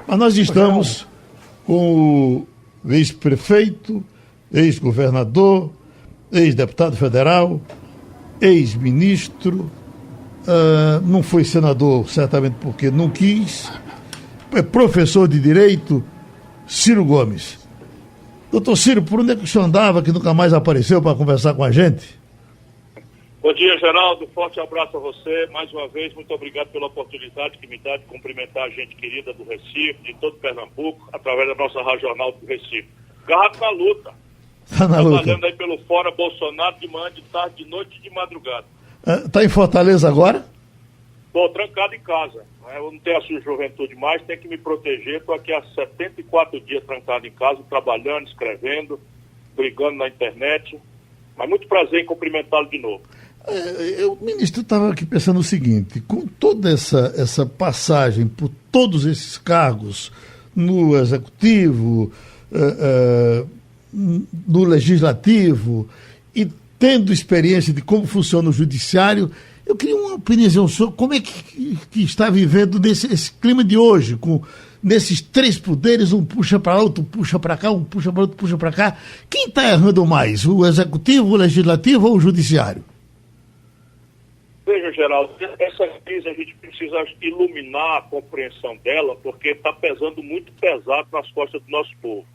Mas nós estamos com o ex-prefeito, ex-governador, ex-deputado federal, ex-ministro, não foi senador certamente porque não quis, é professor de Direito, Ciro Gomes. Doutor Ciro, por onde é que o senhor andava que nunca mais apareceu para conversar com a gente? Bom dia, Geraldo. Forte abraço a você. Mais uma vez, muito obrigado pela oportunidade que me dá de cumprimentar a gente querida do Recife, de todo Pernambuco, através da nossa regional do Recife. Garrafa na luta. Está na luta. Trabalhando aí pelo Fora Bolsonaro de manhã, de tarde, de noite e de madrugada. Está em Fortaleza agora? Estou trancado em casa. Eu não tenho a sua juventude mais, tenho que me proteger. Estou aqui há 74 dias trancado em casa, trabalhando, escrevendo, brigando na internet. Mas muito prazer em cumprimentá-lo de novo. O ministro estava aqui pensando o seguinte: com toda essa passagem por todos esses cargos no Executivo, no Legislativo, e tendo experiência de como funciona o Judiciário, eu queria uma opinião sobre como é que está vivendo esse clima de hoje, nesses três poderes, um puxa para lá, outro puxa para cá, um puxa para outro, puxa para cá. Quem está errando mais, o Executivo, o Legislativo ou o Judiciário? Veja, Geraldo, essa crise a gente precisa iluminar a compreensão dela, porque está pesando muito pesado nas costas do nosso povo.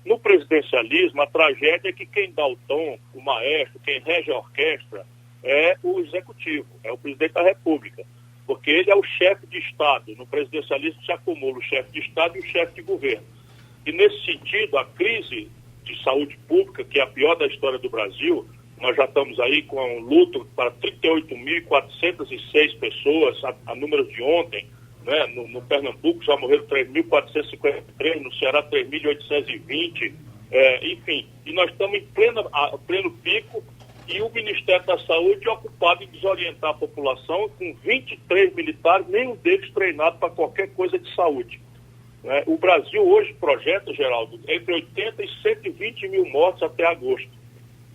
No presidencialismo, a tragédia é que quem dá o tom, o maestro, quem rege a orquestra, é o executivo, é o presidente da República, porque ele é o chefe de Estado. No presidencialismo se acumula o chefe de Estado e o chefe de governo. E nesse sentido, a crise de saúde pública, que é a pior da história do Brasil, nós já estamos aí com um luto para 38.406 pessoas, a números de ontem, né? No Pernambuco já morreram 3.453, no Ceará 3.820, enfim. E nós estamos em pleno pico, e o Ministério da Saúde é ocupado em desorientar a população com 23 militares, nenhum deles treinado para qualquer coisa de saúde. Né? O Brasil hoje projeta, Geraldo, entre 80 e 120 mil mortes até agosto.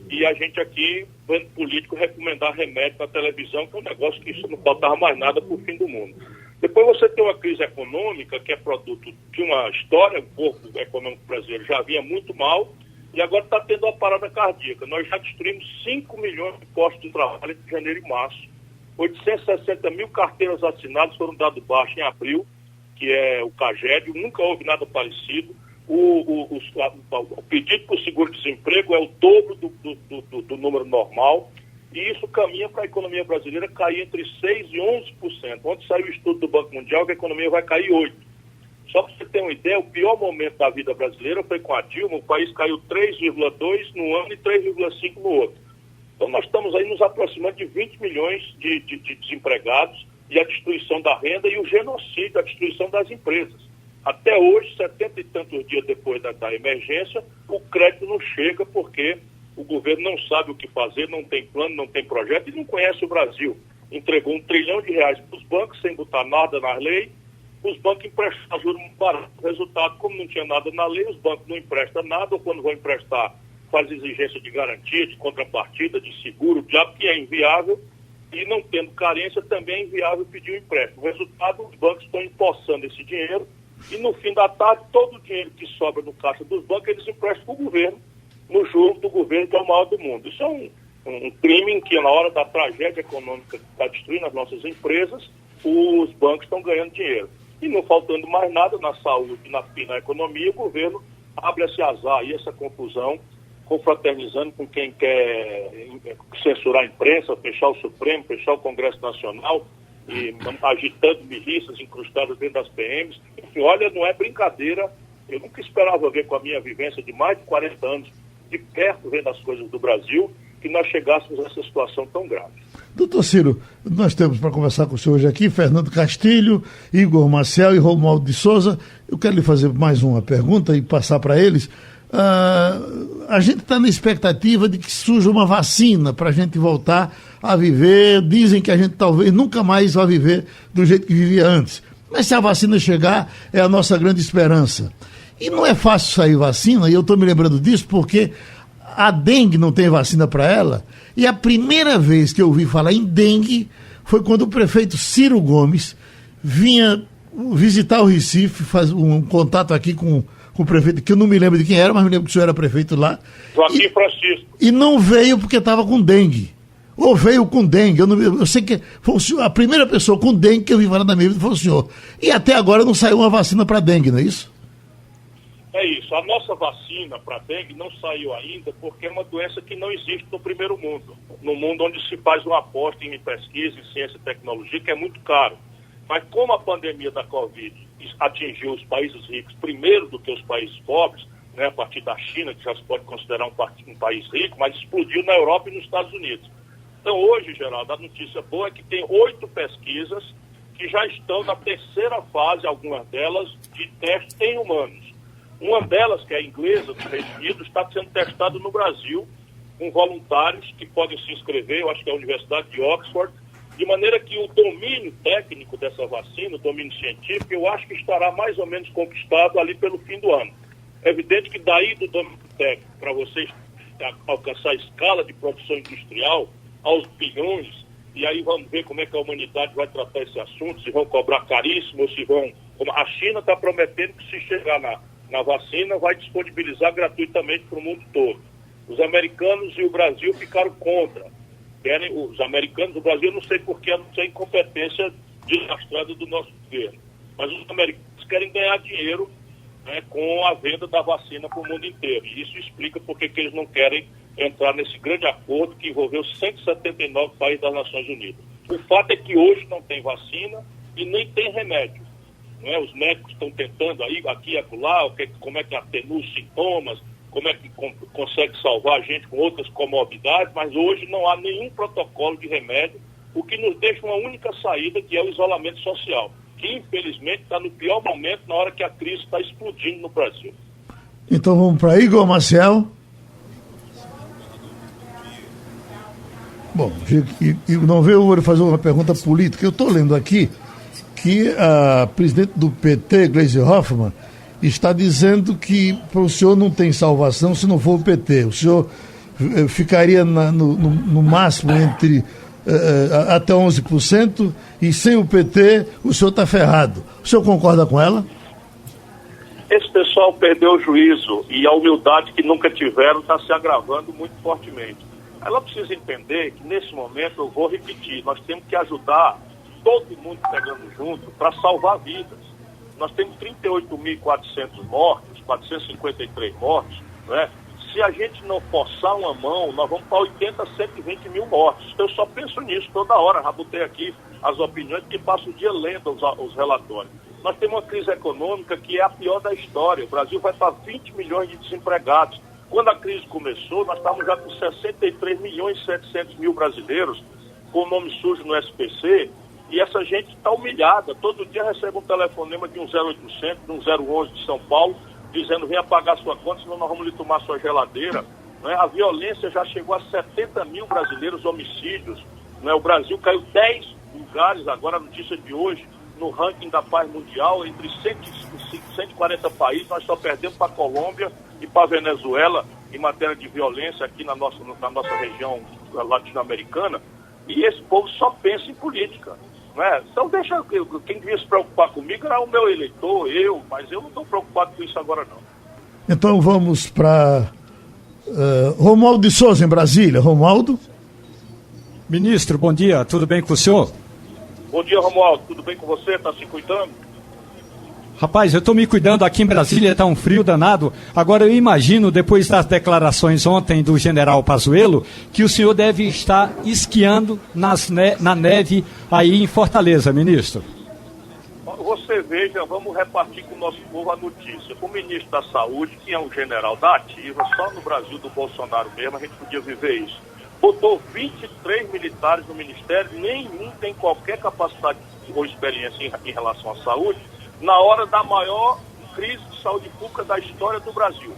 E a gente aqui, vendo político, recomendar remédio na televisão, que é um negócio que isso não faltava mais nada para o fim do mundo. Depois você tem uma crise econômica, que é produto de uma história, o corpo econômico brasileiro já vinha muito mal, e agora está tendo uma parada cardíaca. Nós já destruímos 5 milhões de postos de trabalho entre janeiro e março. 860 mil carteiras assinadas foram dados baixo em abril, que é o CAGED, nunca houve nada parecido. O pedido por seguro-desemprego é o dobro do número normal, e isso caminha para a economia brasileira cair entre 6% e 11%. Ontem saiu o estudo do Banco Mundial que a economia vai cair 8%. Só para você ter uma ideia, o pior momento da vida brasileira foi com a Dilma, o país caiu 3,2% no ano e 3,5% no outro. Então nós estamos aí nos aproximando de 20 milhões de desempregados, e a destruição da renda e o genocídio, a destruição das empresas. Até hoje, 70 e tantos dias depois da emergência, o crédito não chega porque o governo não sabe o que fazer, não tem plano, não tem projeto e não conhece o Brasil. Entregou R$1 trilhão para os bancos sem botar nada na lei, os bancos emprestam juros muito baratos. Resultado, como não tinha nada na lei, os bancos não emprestam nada, ou quando vão emprestar, faz exigência de garantia, de contrapartida, de seguro, diabo que é inviável, e não tendo carência também é inviável pedir um empréstimo. O resultado, os bancos estão empossando esse dinheiro, e no fim da tarde, todo o dinheiro que sobra no caixa dos bancos, eles emprestam para o governo, no juro do governo, que é o maior do mundo. Isso é um crime em que, na hora da tragédia econômica que está destruindo as nossas empresas, os bancos estão ganhando dinheiro. E não faltando mais nada na saúde e na economia, o governo abre esse azar e essa confusão, confraternizando com quem quer censurar a imprensa, fechar o Supremo, fechar o Congresso Nacional, e agitando milícias incrustadas dentro das PMs. Enfim, olha, não é brincadeira. Eu nunca esperava ver, com a minha vivência de mais de 40 anos, de perto vendo as coisas do Brasil, que nós chegássemos a essa situação tão grave. Doutor Ciro, nós temos para conversar com o senhor hoje aqui Fernando Castilho, Igor Marcel e Romualdo de Souza. Eu quero lhe fazer mais uma pergunta e passar para eles. A gente está na expectativa de que surja uma vacina para a gente voltar a viver. Dizem que a gente talvez nunca mais vai viver do jeito que vivia antes. Mas se a vacina chegar, é a nossa grande esperança. E não é fácil sair vacina, e eu estou me lembrando disso porque a dengue não tem vacina para ela. E a primeira vez que eu ouvi falar em dengue foi quando o prefeito Ciro Gomes vinha visitar o Recife, fazer um contato aqui com o prefeito, que eu não me lembro de quem era, mas me lembro que o senhor era prefeito lá. Joaquim Francisco. E não veio porque estava com dengue. Ou veio com dengue. Eu sei que foi a primeira pessoa com dengue que eu vi falar na minha vida foi o senhor. E até agora não saiu uma vacina para dengue, não é isso? É isso. A nossa vacina para dengue não saiu ainda porque é uma doença que não existe no primeiro mundo. No mundo onde se faz uma aposta em pesquisa, em ciência e tecnologia, que é muito caro. Mas como a pandemia da Covid atingiu os países ricos primeiro do que os países pobres, né, a partir da China, que já se pode considerar um país rico, mas explodiu na Europa e nos Estados Unidos. Então hoje, Geraldo, a notícia boa é que tem 8 pesquisas que já estão na terceira fase, algumas delas, de testes em humanos. Uma delas, que é a inglesa, do Reino Unido, está sendo testada no Brasil, com voluntários que podem se inscrever, eu acho que é a Universidade de Oxford, de maneira que o domínio técnico dessa vacina, o domínio científico, eu acho que estará mais ou menos conquistado ali pelo fim do ano. É evidente que daí do domínio técnico, para vocês alcançar a escala de produção industrial, aos bilhões, e aí vamos ver como é que a humanidade vai tratar esse assunto, se vão cobrar caríssimo ou se vão... A China está prometendo que se chegar na vacina vai disponibilizar gratuitamente para o mundo todo. Os americanos e o Brasil ficaram contra. Os americanos, o Brasil, eu não sei porquê, a não ser incompetência desastrada do nosso governo. Mas os americanos querem ganhar dinheiro, né, com a venda da vacina para o mundo inteiro. E isso explica porque que eles não querem entrar nesse grande acordo que envolveu 179 países das Nações Unidas. O fato é que hoje não tem vacina e nem tem remédio. Não é? Os médicos estão tentando aí, aqui e acolá, como é que atenua os sintomas, como é que consegue salvar a gente com outras comorbidades, mas hoje não há nenhum protocolo de remédio, o que nos deixa uma única saída, que é o isolamento social, que infelizmente está no pior momento, na hora que a crise está explodindo no Brasil. Então vamos para Igor Maciel. Bom, não veio, eu vou fazer uma pergunta política. Eu estou lendo aqui que a presidente do PT, Gleisi Hoffmann, está dizendo que para o senhor não tem salvação se não for o PT. O senhor ficaria no máximo entre até 11% e sem o PT o senhor está ferrado. O senhor concorda com ela? Esse pessoal perdeu o juízo e a humildade que nunca tiveram está se agravando muito fortemente. Ela precisa entender que nesse momento, eu vou repetir, nós temos que ajudar todo mundo pegando junto para salvar vidas. Nós temos 38.400 mortos, 453 mortos, né? Se a gente não forçar uma mão, nós vamos para 80 a 120 mil mortos. Eu só penso nisso toda hora, já botei aqui as opiniões, que passo o dia lendo os relatórios. Nós temos uma crise econômica que é a pior da história. O Brasil vai para 20 milhões de desempregados. Quando a crise começou, nós estávamos já com 63 milhões e 700 mil brasileiros com o nome sujo no SPC, e essa gente está humilhada. Todo dia recebe um telefonema de um 0800, de um 011 de São Paulo, dizendo: venha pagar sua conta, senão nós vamos lhe tomar sua geladeira. Né? A violência já chegou a 70 mil brasileiros homicídios. Né? O Brasil caiu 10 lugares, agora a notícia de hoje, no ranking da paz mundial, entre 140 países, nós só perdemos para a Colômbia e para a Venezuela em matéria de violência aqui na nossa região latino-americana, e esse povo só pensa em política. Né? Então quem devia se preocupar comigo era o meu eleitor, mas eu não estou preocupado com isso agora não. Então vamos para Romualdo de Souza, em Brasília. Romualdo? Ministro, bom dia, tudo bem com o senhor? Bom dia, Romualdo, tudo bem com você? Está se cuidando? Rapaz, eu estou me cuidando aqui em Brasília, está um frio danado. Agora eu imagino, depois das declarações ontem do general Pazuello, que o senhor deve estar esquiando na neve aí em Fortaleza, ministro. Você veja, vamos repartir com o nosso povo a notícia. O ministro da Saúde, que é um general da ativa, só no Brasil do Bolsonaro mesmo a gente podia viver isso. Botou 23 militares no ministério, nenhum tem qualquer capacidade ou experiência em relação à saúde, na hora da maior crise de saúde pública da história do Brasil.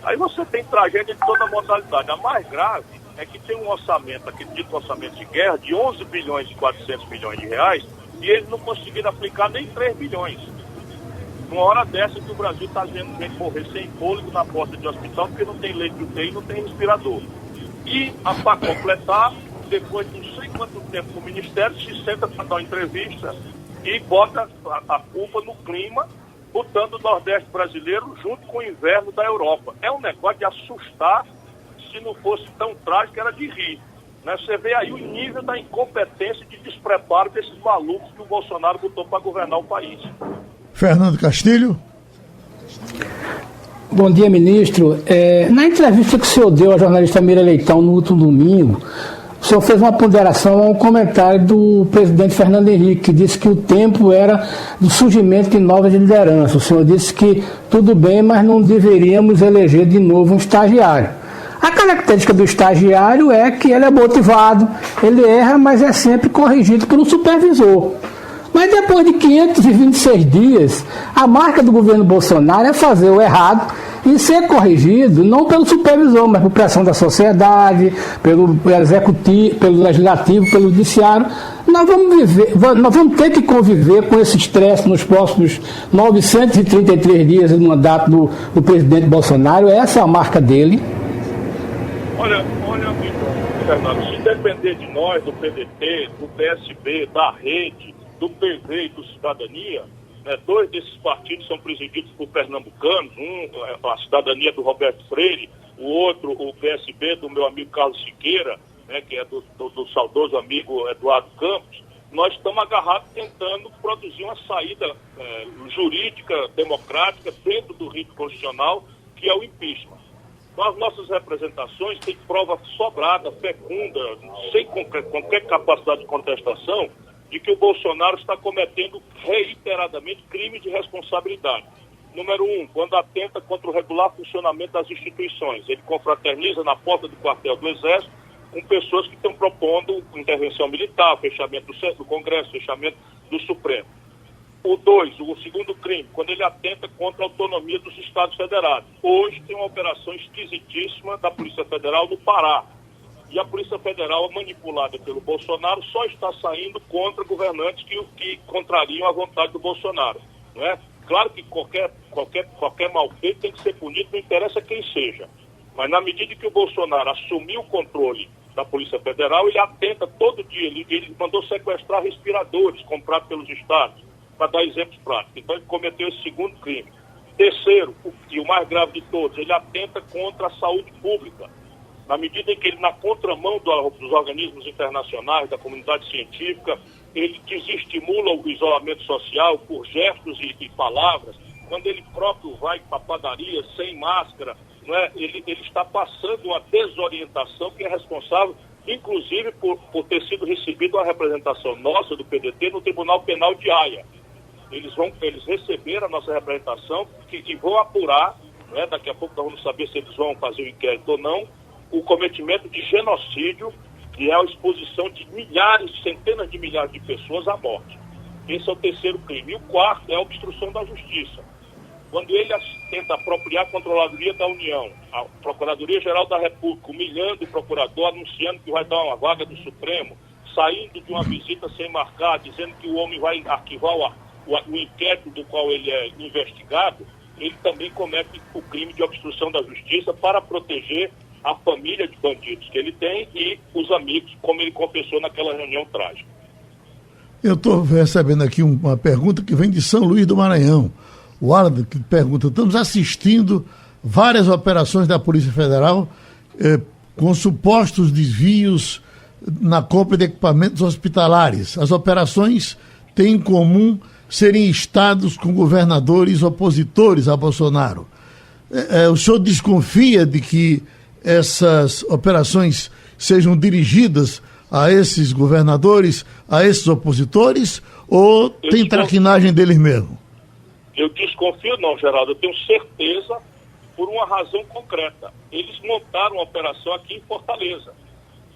Aí você tem tragédia de toda modalidade. A mais grave é que tem um orçamento, aquele dito orçamento de guerra, de 11 bilhões e 400 milhões de reais, e eles não conseguiram aplicar nem 3 bilhões. Numa hora dessa que o Brasil está vendo gente morrer sem fôlego na porta de hospital, porque não tem leito de UTI, não tem respirador. E, para completar, depois de não sei quanto tempo no Ministério, se senta para dar uma entrevista e bota a culpa no clima, botando o Nordeste brasileiro junto com o inverno da Europa. É um negócio de assustar. Se não fosse tão trágico, era de rir. Né? Você vê aí o nível da incompetência e de despreparo desses malucos que o Bolsonaro botou para governar o país. Fernando Castilho. Bom dia, ministro. Na entrevista que o senhor deu à jornalista Mira Leitão no último domingo, o senhor fez uma ponderação a um comentário do presidente Fernando Henrique, que disse que o tempo era do surgimento de novas lideranças. O senhor disse que tudo bem, mas não deveríamos eleger de novo um estagiário. A característica do estagiário é que ele é motivado, ele erra, mas é sempre corrigido por um supervisor. Mas depois de 526 dias, a marca do governo Bolsonaro é fazer o errado e ser corrigido não pelo supervisor, mas por pressão da sociedade, pelo executivo, pelo legislativo, pelo judiciário. Nós vamos ter que conviver com esse estresse nos próximos 933 dias do mandato do presidente Bolsonaro. Essa é a marca dele. Olha, Fernando, se depender de nós, do PDT, do PSB, da Rede, do PV e do Cidadania, né, dois desses partidos são presididos por pernambucanos, a Cidadania do Roberto Freire, o outro, o PSB do meu amigo Carlos Siqueira, né, que é do saudoso amigo Eduardo Campos. Nós estamos agarrados tentando produzir uma saída jurídica, democrática, dentro do rito constitucional, que é o impeachment. As nossas representações têm prova sobrada, fecunda, sem qualquer capacidade de contestação, de que o Bolsonaro está cometendo reiteradamente crimes de responsabilidade. Número 1, quando atenta contra o regular funcionamento das instituições. Ele confraterniza na porta do quartel do Exército com pessoas que estão propondo intervenção militar, fechamento do Congresso, fechamento do Supremo. O 2, o segundo crime, quando ele atenta contra a autonomia dos Estados Federados. Hoje tem uma operação esquisitíssima da Polícia Federal no Pará. E a Polícia Federal, manipulada pelo Bolsonaro, só está saindo contra governantes que contrariam a vontade do Bolsonaro. Não é? Claro que qualquer mal feito tem que ser punido, não interessa quem seja. Mas na medida que o Bolsonaro assumiu o controle da Polícia Federal, ele atenta todo dia. Ele mandou sequestrar respiradores comprados pelos estados, para dar exemplos práticos. Então ele cometeu esse segundo crime. Terceiro, e o mais grave de todos, ele atenta contra a saúde pública. Na medida em que ele, na contramão dos organismos internacionais, da comunidade científica, ele desestimula o isolamento social por gestos e palavras. Quando ele próprio vai para a padaria sem máscara, não é? Ele está passando uma desorientação que é responsável, inclusive, por ter sido recebido uma representação nossa do PDT no Tribunal Penal de Haia. Eles receberam a nossa representação e vão apurar, né, daqui a pouco nós vamos saber se eles vão fazer o inquérito ou não, o cometimento de genocídio, que é a exposição de milhares, centenas de milhares de pessoas à morte. Esse é o terceiro crime. E o quarto é a obstrução da justiça. Quando ele tenta apropriar a Controladoria da União, a Procuradoria-Geral da República, humilhando o procurador, anunciando que vai dar uma vaga do Supremo, saindo de uma visita sem marcar, dizendo que o homem vai arquivar o inquérito do qual ele é investigado, ele também comete o crime de obstrução da justiça para proteger a família de bandidos que ele tem e os amigos, como ele confessou naquela reunião trágica. Eu estou recebendo aqui uma pergunta que vem de São Luís do Maranhão. O Arda que pergunta: estamos assistindo várias operações da Polícia Federal com supostos desvios na compra de equipamentos hospitalares. As operações têm em comum serem estados com governadores opositores a Bolsonaro. O senhor desconfia de que essas operações sejam dirigidas a esses governadores, a esses opositores, ou tem traquinagem deles mesmo? Eu desconfio não, Geraldo. Eu tenho certeza por uma razão concreta. Eles montaram uma operação aqui em Fortaleza.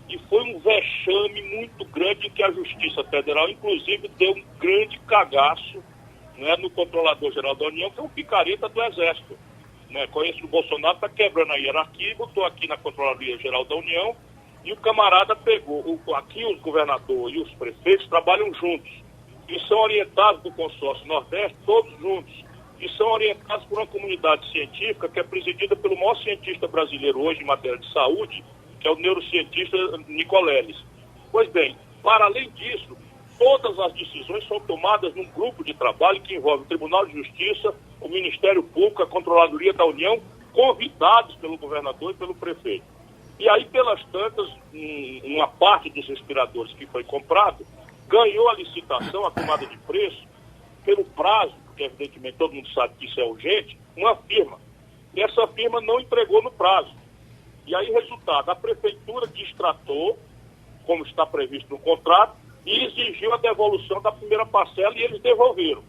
E foi um vexame muito grande que a Justiça Federal, inclusive, deu um grande cagaço, né, no Controlador-Geral da União, que é um picareta do Exército. Né? Conheço o Bolsonaro, está quebrando a hierarquia, botou aqui na Controladoria-Geral da União, e o camarada pegou. Aqui os governadores e os prefeitos trabalham juntos. E são orientados do consórcio Nordeste, todos juntos. E são orientados por uma comunidade científica que é presidida pelo maior cientista brasileiro hoje em matéria de saúde, que é o neurocientista Nicoleles. Pois bem, para além disso, todas as decisões são tomadas num grupo de trabalho que envolve o Tribunal de Justiça, o Ministério Público, a Controladoria da União, convidados pelo governador e pelo prefeito. E aí, pelas tantas, uma parte dos respiradores que foi comprado ganhou a licitação, a tomada de preço, pelo prazo, porque evidentemente todo mundo sabe que isso é urgente, uma firma. E essa firma não entregou no prazo. E aí, resultado, a prefeitura distratou, como está previsto no contrato, e exigiu a devolução da primeira parcela e eles devolveram.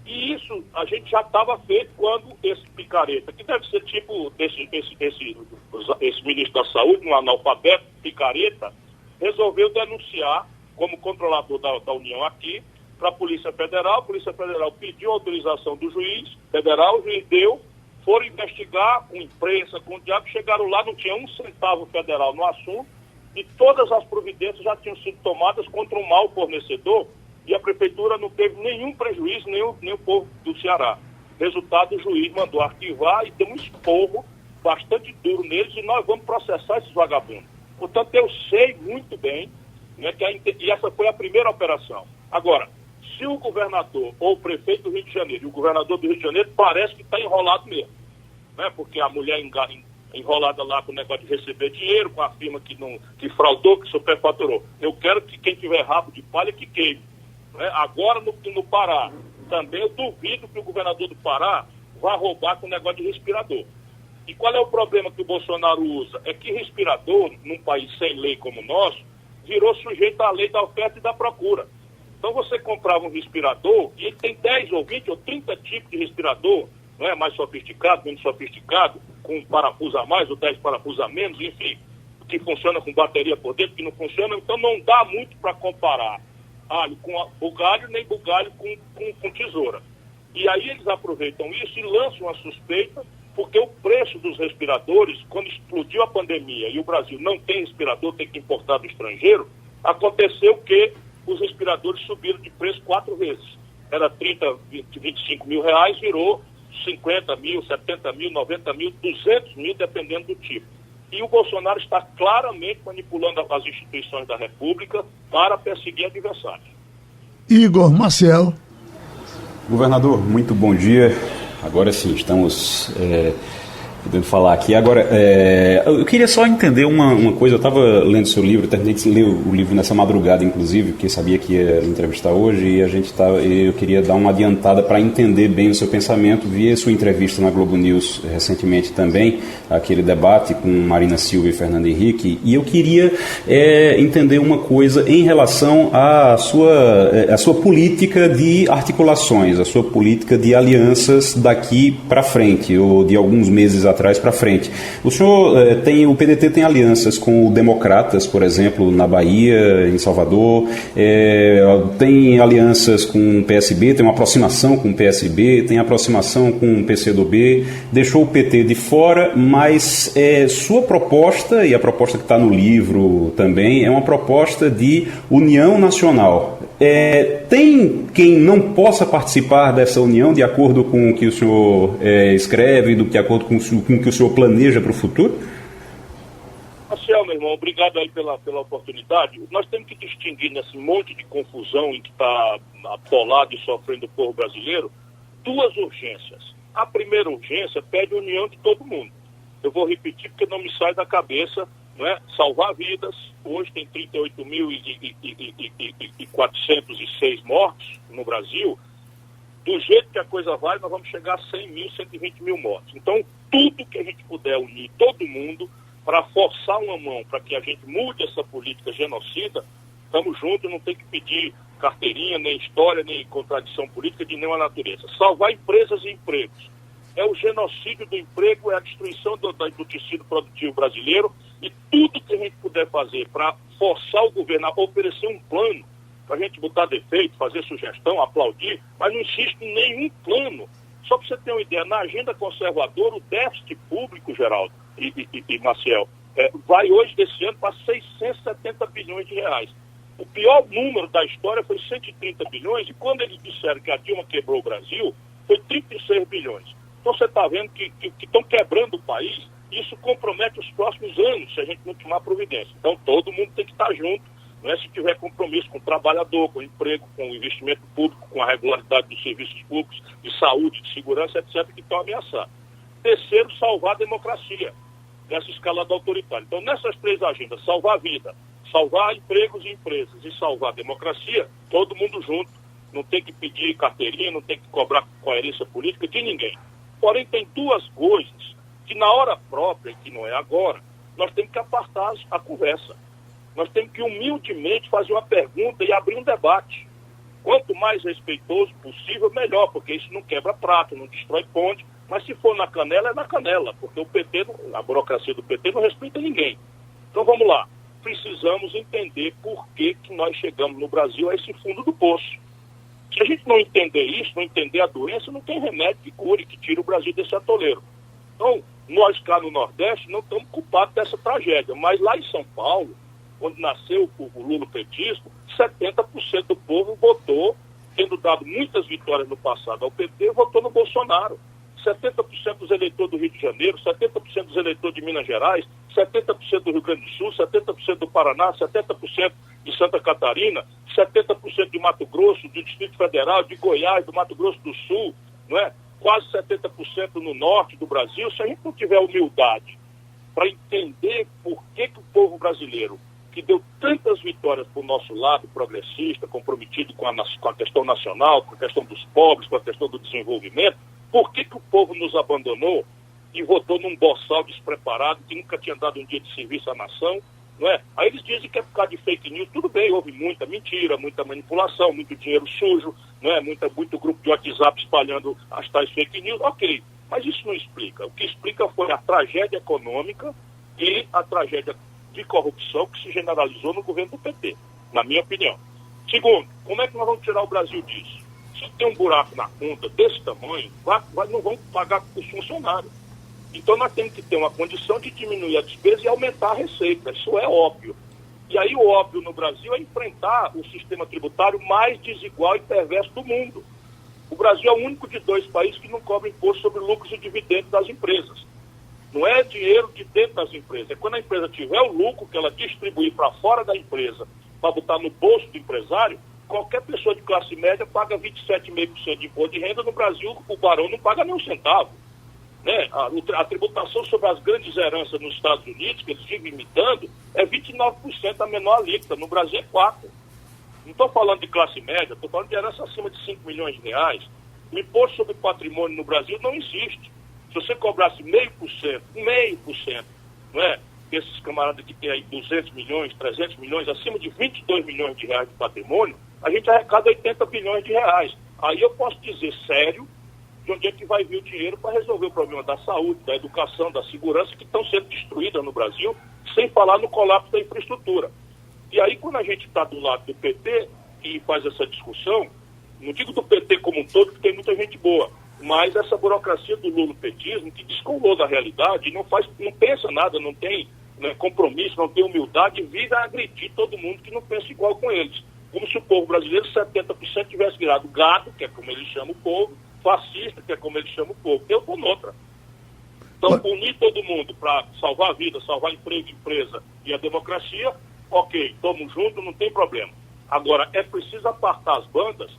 E isso a gente já estava feito quando esse picareta, que deve ser tipo esse ministro da Saúde, um analfabeto picareta, resolveu denunciar como controlador da União aqui para a Polícia Federal. A Polícia Federal pediu autorização do juiz federal, o juiz deu, foram investigar com imprensa, com o diabo, chegaram lá, não tinha um centavo federal no assunto, e todas as providências já tinham sido tomadas contra um mau fornecedor, e a prefeitura não teve nenhum prejuízo, nem o povo do Ceará. Resultado, o juiz mandou arquivar e deu um esporro bastante duro neles, e nós vamos processar esses vagabundos. Portanto, eu sei muito bem, né, e essa foi a primeira operação. Agora, se o governador ou o prefeito do Rio de Janeiro, e o governador do Rio de Janeiro parece que está enrolado mesmo, né, porque a mulher enrolada lá com o negócio de receber dinheiro, com a firma que fraudou, que superfaturou. Eu quero que quem tiver rabo de palha que queime. Né? Agora no Pará, também eu duvido que o governador do Pará vá roubar com o negócio de respirador. E qual é o problema que o Bolsonaro usa? É que respirador, num país sem lei como o nosso, virou sujeito à lei da oferta e da procura. Então você comprava um respirador e ele tem 10 ou 20 ou 30 tipos de respirador, não é? Mais sofisticado, menos sofisticado, com um parafuso a mais ou 10 parafusos a menos, enfim, que funciona com bateria por dentro, que não funciona. Então não dá muito para comparar alho com bugalho, nem bugalho com tesoura. E aí eles aproveitam isso e lançam a suspeita, porque o preço dos respiradores, quando explodiu a pandemia e o Brasil não tem respirador, tem que importar do estrangeiro, aconteceu que os respiradores subiram de preço 4 vezes. Era 30, 25 mil reais, virou 50 mil, 70 mil, 90 mil, 200 mil, dependendo do tipo. E o Bolsonaro está claramente manipulando as instituições da República para perseguir adversários. Igor Maciel. Governador, muito bom dia. Agora sim, estamos podendo falar aqui. Agora, eu queria só entender uma coisa. Eu estava lendo seu livro, terminei de ler o livro nessa madrugada, inclusive, porque sabia que ia entrevistar hoje, e eu queria dar uma adiantada para entender bem o seu pensamento. Vi a sua entrevista na Globo News recentemente também, aquele debate com Marina Silva e Fernando Henrique, e eu queria entender uma coisa em relação à sua política de articulações, a sua política de alianças daqui para frente, ou de alguns meses atrás para frente. O senhor o PDT tem alianças com o Democratas, por exemplo, na Bahia, em Salvador, tem alianças com o PSB, tem uma aproximação com o PSB, tem aproximação com o PCdoB, deixou o PT de fora, mas sua proposta, e a proposta que está no livro também, é uma proposta de união nacional. Tem quem não possa participar dessa união de acordo com o que o senhor escreve, de acordo com o que o senhor planeja para o futuro? Marcel, meu irmão, obrigado aí pela oportunidade. Nós temos que distinguir nesse monte de confusão em que está atolado e sofrendo o povo brasileiro, duas urgências. A primeira urgência pede a união de todo mundo. Eu vou repetir porque não me sai da cabeça, não é? Salvar vidas. Hoje tem 38.406 mortos no Brasil. Do jeito que a coisa vai, nós vamos chegar a 100 mil, 120 mil mortos. Então, tudo que a gente puder unir todo mundo para forçar uma mão para que a gente mude essa política genocida, estamos juntos, não tem que pedir carteirinha, nem história, nem contradição política de nenhuma natureza. Salvar empresas e empregos. É o genocídio do emprego, é a destruição do tecido produtivo brasileiro, e tudo que a gente puder fazer para forçar o governo a oferecer um plano, para a gente botar defeito, fazer sugestão, aplaudir, mas não existe nenhum plano. Só para você ter uma ideia, na agenda conservadora, o déficit público, Geraldo e Maciel, vai hoje, desse ano, para 670 bilhões de reais. O pior número da história foi 130 bilhões, e quando eles disseram que a Dilma quebrou o Brasil, foi 36 bilhões. Então você está vendo que estão quebrando o país, e isso compromete os próximos anos, se a gente não tomar providência. Então todo mundo tem que estar junto Não é? Se tiver compromisso com o trabalhador, com o emprego, com o investimento público, com a regularidade dos serviços públicos, de saúde, de segurança, etc., que estão ameaçados. Terceiro, salvar a democracia nessa escalada autoritária. Então, nessas três agendas, salvar a vida, salvar empregos e empresas e salvar a democracia, todo mundo junto. Não tem que pedir carteirinha, não tem que cobrar coerência política de ninguém. Porém, tem duas coisas que na hora própria, que não é agora, nós temos que apartar a conversa. Nós temos que humildemente fazer uma pergunta e abrir um debate. Quanto mais respeitoso possível, melhor, porque isso não quebra prato, não destrói ponte, mas se for na canela, é na canela, porque o PT, a burocracia do PT não respeita ninguém. Então vamos lá, precisamos entender por que nós chegamos no Brasil a esse fundo do poço. Se a gente não entender isso, não entender a doença, não tem remédio que cure, que tire o Brasil desse atoleiro. Então, nós cá no Nordeste não estamos culpados dessa tragédia, mas lá em São Paulo, onde nasceu o lulopetismo, 70% do povo votou, tendo dado muitas vitórias no passado ao PT, votou no Bolsonaro. 70% dos eleitores do Rio de Janeiro, 70% dos eleitores de Minas Gerais, 70% do Rio Grande do Sul, 70% do Paraná, 70% de Santa Catarina, 70% de Mato Grosso, do Distrito Federal, de Goiás, do Mato Grosso do Sul, não é? Quase 70% no norte do Brasil. Se a gente não tiver humildade para entender por que o povo brasileiro, que deu tantas vitórias para o nosso lado progressista, comprometido com a questão nacional, com a questão dos pobres, com a questão do desenvolvimento, por que o povo nos abandonou e votou num boçal despreparado, que nunca tinha dado um dia de serviço à nação, não é? Aí eles dizem que é por causa de fake news. Tudo bem, houve muita mentira, muita manipulação, muito dinheiro sujo, não é? Muito grupo de WhatsApp espalhando as tais fake news, ok. Mas isso não explica. O que explica foi a tragédia econômica e a tragédia de corrupção que se generalizou no governo do PT, na minha opinião. Segundo, como é que nós vamos tirar o Brasil disso? Se tem um buraco na conta desse tamanho, não vão pagar os funcionários. Então nós temos que ter uma condição de diminuir a despesa e aumentar a receita. Isso é óbvio. E aí o óbvio no Brasil é enfrentar o sistema tributário mais desigual e perverso do mundo. O Brasil é o único de 2 países que não cobra imposto sobre lucros e dividendos das empresas. Não é dinheiro de dentro das empresas. É quando a empresa tiver o lucro que ela distribuir para fora da empresa, para botar no bolso do empresário, qualquer pessoa de classe média paga 27,5% de imposto de renda. No Brasil, o barão não paga nem um centavo. Né? A tributação sobre as grandes heranças nos Estados Unidos, que eles vivem imitando, é 29% a menor alíquota. No Brasil é 4%. Não estou falando de classe média, estou falando de herança acima de 5 milhões de reais. O imposto sobre patrimônio no Brasil não existe. Se você cobrasse 0,5%, não é? Esses camaradas que têm aí 200 milhões, 300 milhões, acima de 22 milhões de reais de patrimônio, a gente arrecada 80 bilhões de reais. Aí eu posso dizer sério de onde é que vai vir o dinheiro para resolver o problema da saúde, da educação, da segurança, que estão sendo destruídas no Brasil, sem falar no colapso da infraestrutura. E aí, quando a gente está do lado do PT e faz essa discussão, não digo do PT como um todo, porque tem muita gente boa, mas essa burocracia do lulopetismo que descolou da realidade, não pensa nada, não tem compromisso, não tem humildade, e vive a agredir todo mundo que não pensa igual com eles. Como se o povo brasileiro, 70%, tivesse virado gado, que é como eles chamam o povo, fascista, que é como eles chamam o povo. Eu estou noutra. Então, unir todo mundo para salvar a vida, salvar emprego, empresa e a democracia, ok, estamos juntos, não tem problema. Agora, é preciso apartar as bandas,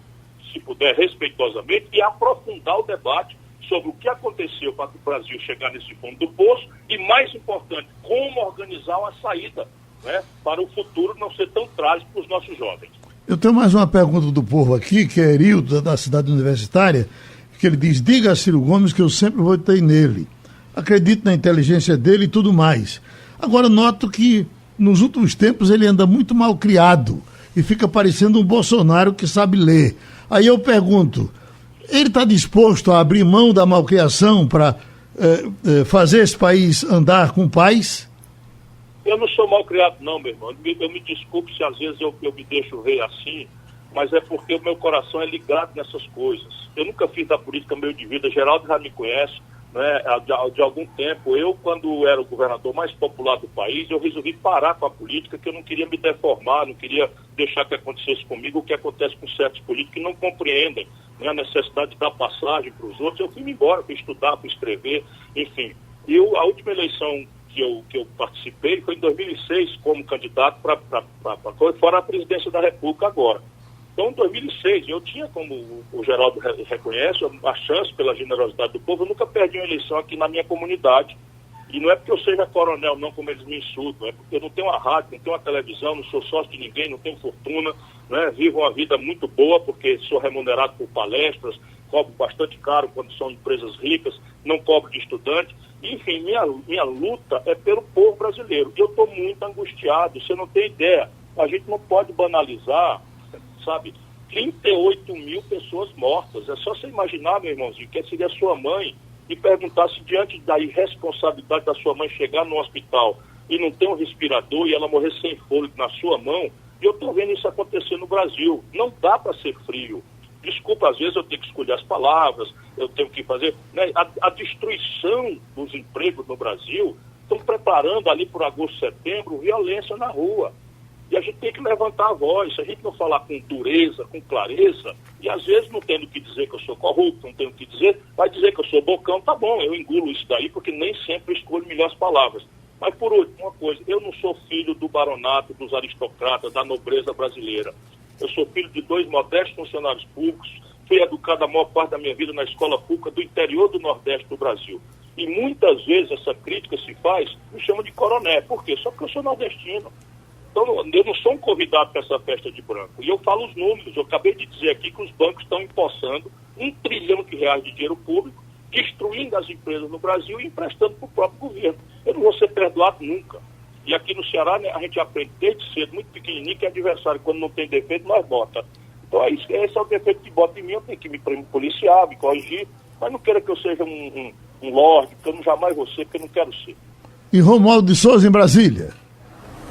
se puder, respeitosamente, e aprofundar o debate sobre o que aconteceu para que o Brasil chegar nesse fundo do poço e, mais importante, como organizar uma saída, né, para o futuro não ser tão trágico para os nossos jovens. Eu tenho mais uma pergunta do povo aqui, que é Erildo, da cidade universitária, que ele diz: diga a Ciro Gomes que eu sempre votei nele. Acredito na inteligência dele e tudo mais. Agora, noto que nos últimos tempos ele anda muito mal criado e fica parecendo um Bolsonaro que sabe ler. Aí eu pergunto, ele está disposto a abrir mão da malcriação para fazer esse país andar com paz? Eu não sou mal criado não, meu irmão. Eu me desculpe se às vezes eu me deixo ver assim, mas é porque o meu coração é ligado nessas coisas. Eu nunca fiz da política meio de vida. Geraldo já me conhece, né, de algum tempo. Eu, quando era o governador mais popular do país, eu resolvi parar com a política, que eu não queria me deformar, não queria deixar que acontecesse comigo o que acontece com certos políticos que não compreendem, né, a necessidade de dar passagem para os outros. Eu fui embora, fui estudar, fui escrever, enfim. A última eleição que eu participei foi em 2006 como candidato para fora a presidência da República agora. Então, em 2006, eu tinha, como o Geraldo reconhece, a chance pela generosidade do povo. Eu nunca perdi uma eleição aqui na minha comunidade. E não é porque eu seja coronel, não, como eles me insultam. É porque eu não tenho uma rádio, não tenho uma televisão, não sou sócio de ninguém, não tenho fortuna, né? Vivo uma vida muito boa porque sou remunerado por palestras, cobro bastante caro quando são empresas ricas, não cobro de estudante. Enfim, minha luta é pelo povo brasileiro. E eu estou muito angustiado, você não tem ideia. A gente não pode banalizar, sabe, 38 mil pessoas mortas. É só você imaginar, meu irmãozinho, que seria a sua mãe e perguntar se diante da irresponsabilidade da sua mãe chegar no hospital e não ter um respirador e ela morrer sem fôlego na sua mão. E eu estou vendo isso acontecer no Brasil. Não dá para ser frio. Desculpa, às vezes eu tenho que escolher as palavras, eu tenho que fazer... Né? A destruição dos empregos no Brasil, estão preparando ali por agosto, setembro, violência na rua. E a gente tem que levantar a voz. Se a gente não falar com dureza, com clareza, e às vezes não tendo que dizer que eu sou corrupto, não tendo que dizer, vai dizer que eu sou bocão, tá bom, eu engulo isso daí, porque nem sempre escolho melhores palavras. Mas por último, uma coisa, eu não sou filho do baronato, dos aristocratas, da nobreza brasileira. Eu sou filho de 2 modestos funcionários públicos, fui educado a maior parte da minha vida na escola pública do interior do Nordeste do Brasil. E muitas vezes essa crítica se faz, me chama de coroné. Por quê? Só porque eu sou nordestino. Então, eu não sou um convidado para essa festa de branco. E eu falo os números. Eu acabei de dizer aqui que os bancos estão empossando R$1 trilhão de dinheiro público, destruindo as empresas no Brasil e emprestando para o próprio governo. Eu não vou ser perdoado nunca. E aqui no Ceará, né, a gente aprende desde cedo, muito pequenininho, que adversário, quando não tem defeito, nós bota. Então, esse é o defeito que bota em mim. Eu tenho que me policiar, me corrigir, mas não queira que eu seja um lorde, porque eu não jamais vou ser, porque eu não quero ser. E Romualdo de Souza, em Brasília.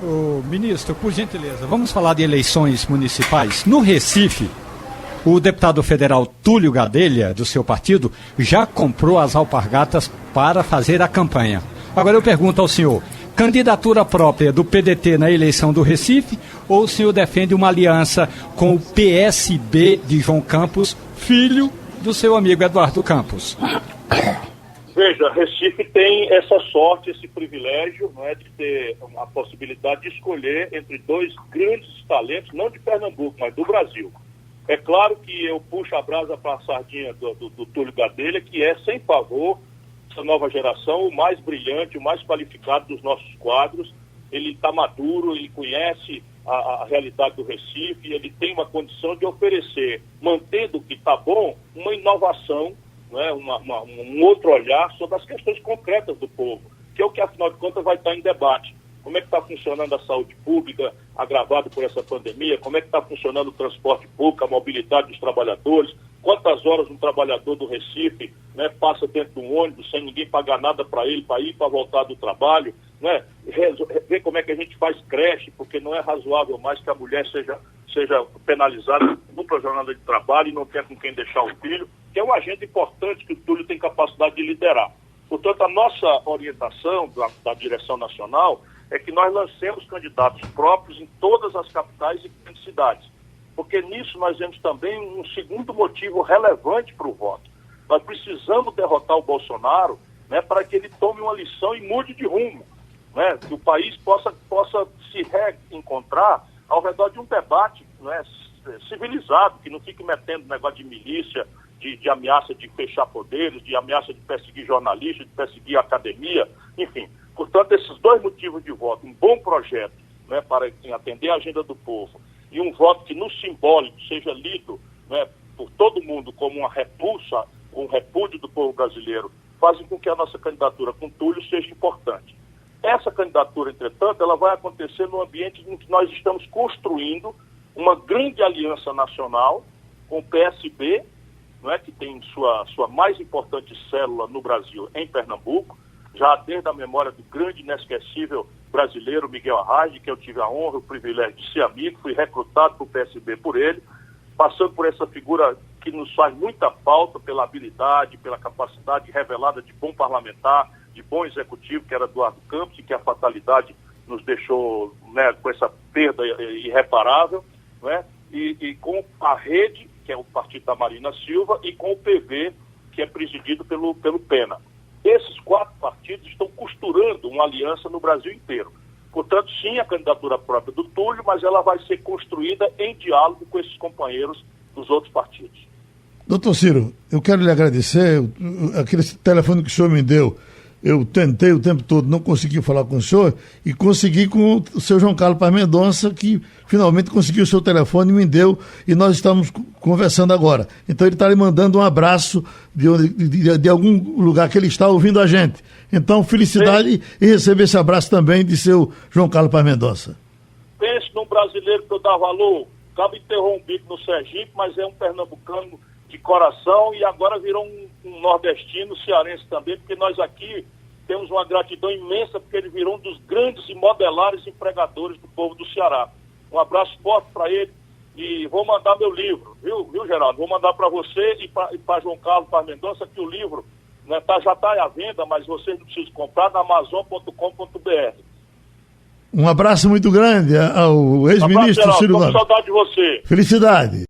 Ô, ministro, por gentileza, vamos falar de eleições municipais. No Recife, o deputado federal Túlio Gadelha, do seu partido, já comprou as alpargatas para fazer a campanha. Agora eu pergunto ao senhor, candidatura própria do PDT na eleição do Recife, ou o senhor defende uma aliança com o PSB de João Campos, filho do seu amigo Eduardo Campos? Veja, Recife tem essa sorte, esse privilégio, não é, de ter a possibilidade de escolher entre 2 grandes talentos, não de Pernambuco, mas do Brasil. É claro que eu puxo a brasa para a sardinha do Túlio Gadelha, que é, sem favor, essa nova geração, o mais brilhante, o mais qualificado dos nossos quadros. Ele está maduro, ele conhece a realidade do Recife, ele tem uma condição de oferecer, mantendo o que está bom, uma inovação, né, um outro olhar sobre as questões concretas do povo, que é o que, afinal de contas, vai estar em debate. Como é que está funcionando a saúde pública, agravado por essa pandemia? Como é que está funcionando o transporte público, a mobilidade dos trabalhadores? Quantas horas um trabalhador do Recife, né, passa dentro de um ônibus sem ninguém pagar nada para ele, para ir, para voltar do trabalho? Né? Ver como é que a gente faz creche, porque não é razoável mais que a mulher seja penalizada dupla jornada de trabalho e não tenha com quem deixar o filho, que é uma agenda importante que o Túlio tem capacidade de liderar. Portanto, a nossa orientação da direção nacional é que nós lancemos candidatos próprios em todas as capitais e grandes cidades. Porque nisso nós vemos também um segundo motivo relevante para o voto. Nós precisamos derrotar o Bolsonaro, né, para que ele tome uma lição e mude de rumo. Né, que o país possa se reencontrar ao redor de um debate, né, civilizado, que não fique metendo negócio de milícia, de ameaça de fechar poderes, de ameaça de perseguir jornalistas, de perseguir a academia, enfim. Portanto, esses 2 motivos de voto, um bom projeto, né, para atender a agenda do povo, e um voto que no simbólico seja lido, né, por todo mundo como uma repulsa, um repúdio do povo brasileiro, fazem com que a nossa candidatura com Túlio seja importante. Essa candidatura, entretanto, ela vai acontecer no ambiente em que nós estamos construindo uma grande aliança nacional com o PSB, não é, que tem sua mais importante célula no Brasil, em Pernambuco, já desde a memória do grande inesquecível brasileiro Miguel Arraes, que eu tive a honra e o privilégio de ser amigo, fui recrutado para o PSB por ele, passando por essa figura que nos faz muita falta pela habilidade, pela capacidade revelada de bom parlamentar, de bom executivo, que era Eduardo Campos, e que a fatalidade nos deixou, né, com essa perda irreparável, né, e com a Rede, que é o partido da Marina Silva, e com o PV, que é presidido pelo Pena. Esses 4 partidos estão costurados costurando uma aliança no Brasil inteiro. Portanto, sim, a candidatura própria do Túlio, mas ela vai ser construída em diálogo com esses companheiros dos outros partidos. Doutor Ciro, eu quero lhe agradecer. Aquele telefone que o senhor me deu, eu tentei o tempo todo, não consegui falar com o senhor, e consegui com o seu João Carlos Paz Mendonça, que finalmente conseguiu o seu telefone e me deu, e nós estamos conversando agora. Então ele está lhe mandando um abraço de algum lugar que ele está ouvindo a gente. Então, felicidade em receber esse abraço também de seu João Carlos Paz Mendonça. Pense num brasileiro que eu dá valor. Cabo enterrou um bico no Sergipe, mas é um pernambucano de coração e agora virou um nordestino, cearense também, porque nós aqui temos uma gratidão imensa, porque ele virou um dos grandes e modelares empregadores do povo do Ceará. Um abraço forte para ele e vou mandar meu livro, viu Geraldo? Vou mandar para você e para João Carlos Paz Mendonça, que o livro, né, já está à venda, mas vocês não precisam comprar na amazon.com.br. Um abraço muito grande ao ex-ministro Ciro Gomes. Saudade de você. Felicidade.